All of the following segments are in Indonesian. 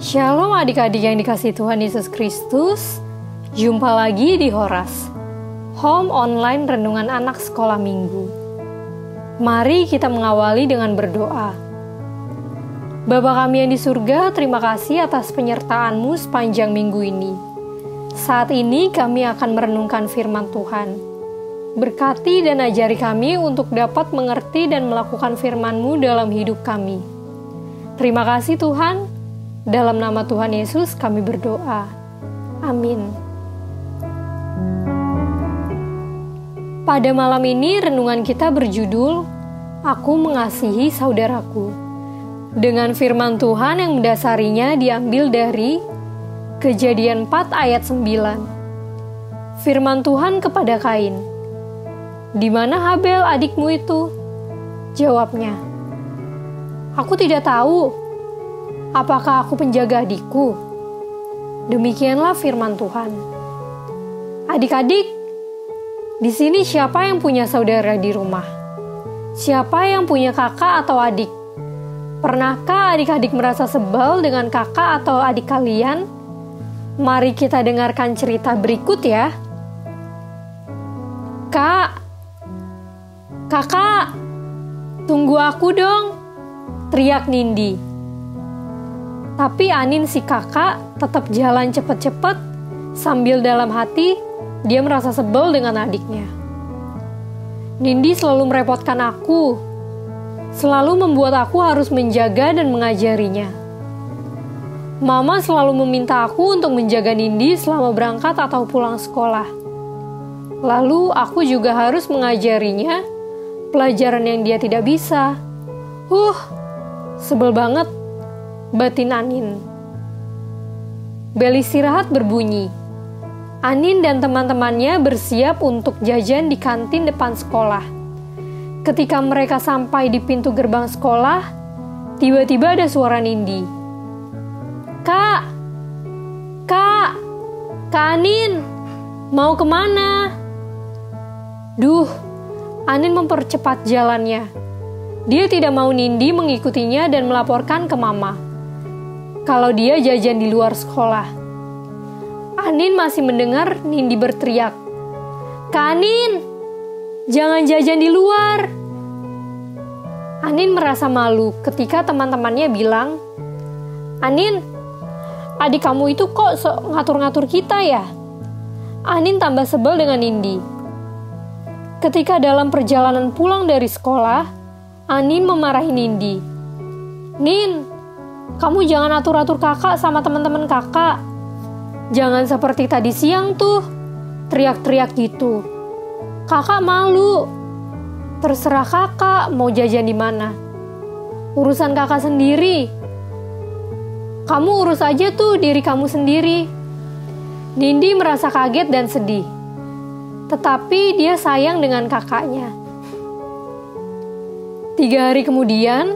Shalom adik-adik yang dikasihi Tuhan Yesus Kristus. Jumpa lagi di Horas, Home Online Renungan Anak Sekolah Minggu. Mari kita mengawali dengan berdoa. Bapa kami yang di surga, terima kasih atas penyertaan-Mu sepanjang minggu ini. Saat ini kami akan merenungkan firman Tuhan. Berkati dan ajari kami untuk dapat mengerti dan melakukan firman-Mu dalam hidup kami. Terima kasih Tuhan. Dalam nama Tuhan Yesus kami berdoa. Amin. Pada malam ini renungan kita berjudul Aku Mengasihi Saudaraku. Dengan firman Tuhan yang mendasarinya diambil dari Kejadian 4 ayat 9. Firman Tuhan kepada Kain, "Di mana Habel adikmu itu?" Jawabnya, "Aku tidak tahu. Apakah aku penjaga adikku?" Demikianlah firman Tuhan. Adik-adik, di sini siapa yang punya saudara di rumah? Siapa yang punya kakak atau adik? Pernahkah adik-adik merasa sebel dengan kakak atau adik kalian? Mari kita dengarkan cerita berikut ya. Kakak, tunggu aku dong, teriak Nindi. Tapi Anin si kakak tetap jalan cepet-cepet sambil dalam hati dia merasa sebel dengan adiknya. Nindi selalu merepotkan aku, selalu membuat aku harus menjaga dan mengajarinya. Mama selalu meminta aku untuk menjaga Nindi selama berangkat atau pulang sekolah. Lalu aku juga harus mengajarinya pelajaran yang dia tidak bisa. Sebel banget, batin Anin. Bel istirahat berbunyi. Anin dan teman-temannya bersiap untuk jajan di kantin depan sekolah. Ketika mereka sampai di pintu gerbang sekolah, tiba-tiba ada suara Nindi. Kak Anin, mau kemana?" Anin mempercepat jalannya. Dia tidak mau Nindi mengikutinya dan melaporkan ke mama kalau dia jajan di luar sekolah. Anin masih mendengar Nindi berteriak, "Kak Anin, jangan jajan di luar." Anin merasa malu ketika teman-temannya bilang, "Anin, adik kamu itu kok ngatur-ngatur kita ya?" Anin tambah sebel dengan Nindi. Ketika dalam perjalanan pulang dari sekolah, Anin memarahi Nindi. "Nin, kamu jangan atur-atur kakak sama teman-teman kakak. Jangan seperti tadi siang tuh, teriak-teriak gitu. Kakak malu. Terserah kakak mau jajan di mana. Urusan kakak sendiri. Kamu urus aja tuh diri kamu sendiri." Nindi merasa kaget dan sedih. Tetapi dia sayang dengan kakaknya. 3 hari kemudian,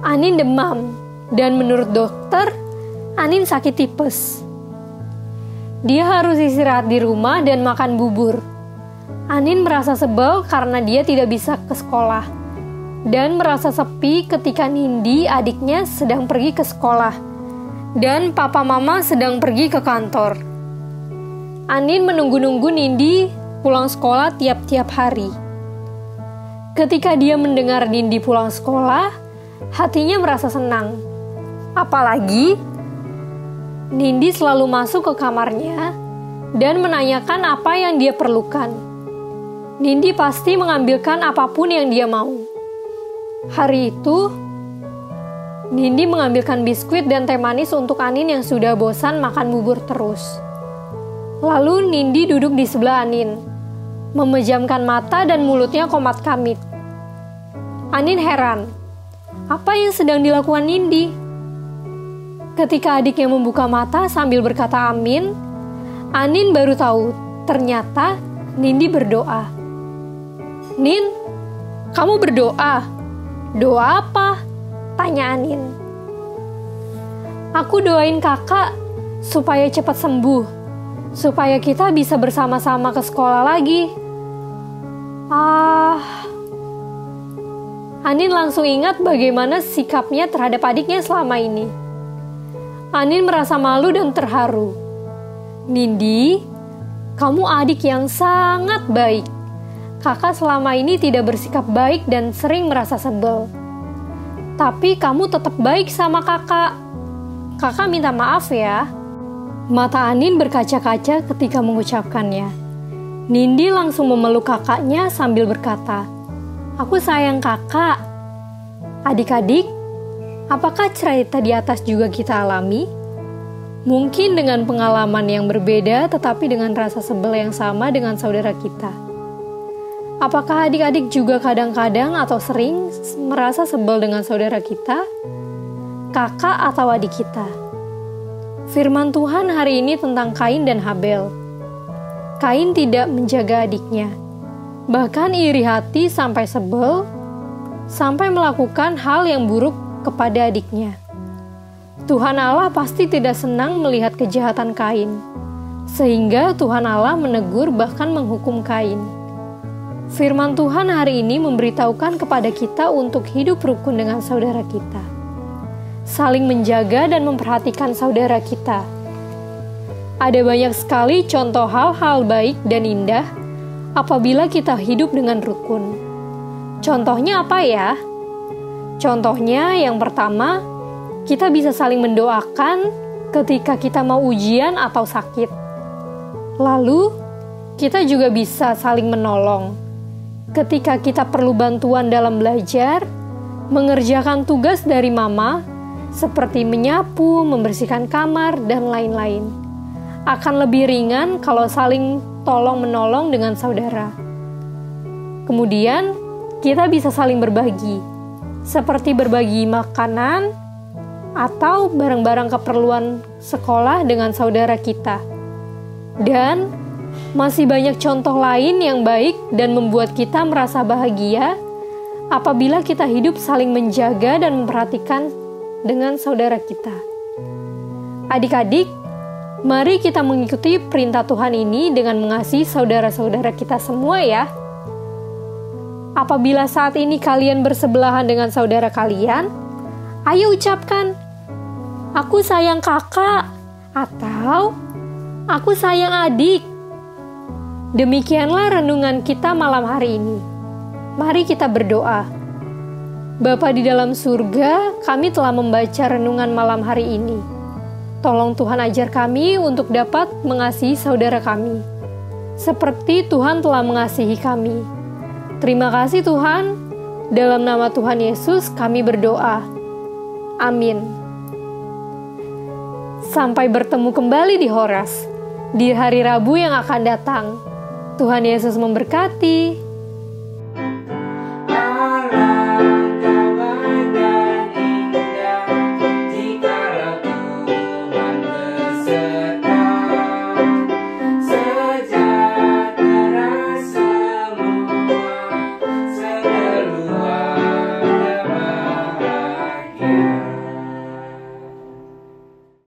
Anin demam. Dan menurut dokter, Anin sakit tipes. Dia harus istirahat di rumah dan makan bubur. Anin merasa sebel karena dia tidak bisa ke sekolah. Dan merasa sepi ketika Nindi adiknya sedang pergi ke sekolah. Dan papa mama sedang pergi ke kantor. Anin menunggu-nunggu Nindi pulang sekolah tiap-tiap hari. Ketika dia mendengar Nindi pulang sekolah, hatinya merasa senang. Apalagi, Nindi selalu masuk ke kamarnya dan menanyakan apa yang dia perlukan. Nindi pasti mengambilkan apapun yang dia mau. Hari itu, Nindi mengambilkan biskuit dan teh manis untuk Anin yang sudah bosan makan bubur terus. Lalu Nindi duduk di sebelah Anin, memejamkan mata dan mulutnya komat kamit. Anin heran, apa yang sedang dilakukan Nindi? Ketika adiknya membuka mata sambil berkata amin, Anin baru tahu ternyata Nindi berdoa. "Nin, kamu berdoa? Doa apa?" tanya Anin. "Aku doain kakak supaya cepat sembuh, supaya kita bisa bersama-sama ke sekolah lagi." Anin langsung ingat bagaimana sikapnya terhadap adiknya selama ini. Anin merasa malu dan terharu. Nindi, kamu adik yang sangat baik. Kakak selama ini tidak bersikap baik dan sering merasa sebel. Tapi kamu tetap baik sama kakak. Kakak minta maaf ya. Mata Anin berkaca-kaca ketika mengucapkannya. Nindi langsung memeluk kakaknya sambil berkata, "Aku sayang kakak." Adik-adik, apakah cerita di atas juga kita alami? Mungkin dengan pengalaman yang berbeda tetapi dengan rasa sebel yang sama dengan saudara kita. Apakah adik-adik juga kadang-kadang atau sering merasa sebel dengan saudara kita, kakak atau adik kita? Firman Tuhan hari ini tentang Kain dan Habel. Kain tidak menjaga adiknya, bahkan iri hati sampai sebel, sampai melakukan hal yang buruk kepada adiknya. Tuhan Allah pasti tidak senang melihat kejahatan Kain, sehingga Tuhan Allah menegur bahkan menghukum Kain. Firman Tuhan hari ini memberitahukan kepada kita untuk hidup rukun dengan saudara kita, saling menjaga dan memperhatikan saudara kita. Ada banyak sekali contoh hal-hal baik dan indah apabila kita hidup dengan rukun. Contohnya apa ya? Contohnya yang pertama, kita bisa saling mendoakan ketika kita mau ujian atau sakit. Lalu, kita juga bisa saling menolong ketika kita perlu bantuan dalam belajar, mengerjakan tugas dari mama, seperti menyapu, membersihkan kamar, dan lain-lain. Akan lebih ringan kalau saling tolong-menolong dengan saudara. Kemudian, kita bisa saling berbagi, seperti berbagi makanan atau barang-barang keperluan sekolah dengan saudara kita. Dan masih banyak contoh lain yang baik dan membuat kita merasa bahagia apabila kita hidup saling menjaga dan memperhatikan dengan saudara kita. Adik-adik, mari kita mengikuti perintah Tuhan ini dengan mengasihi saudara-saudara kita semua ya. Apabila saat ini kalian bersebelahan dengan saudara kalian, ayo ucapkan, "Aku sayang kakak," atau "Aku sayang adik." Demikianlah renungan kita malam hari ini. Mari kita berdoa. Bapa di dalam surga, kami telah membaca renungan malam hari ini. Tolong Tuhan ajar kami untuk dapat mengasihi saudara kami, seperti Tuhan telah mengasihi kami. Terima kasih Tuhan. Dalam nama Tuhan Yesus kami berdoa. Amin. Sampai bertemu kembali di Horas, di hari Rabu yang akan datang. Tuhan Yesus memberkati.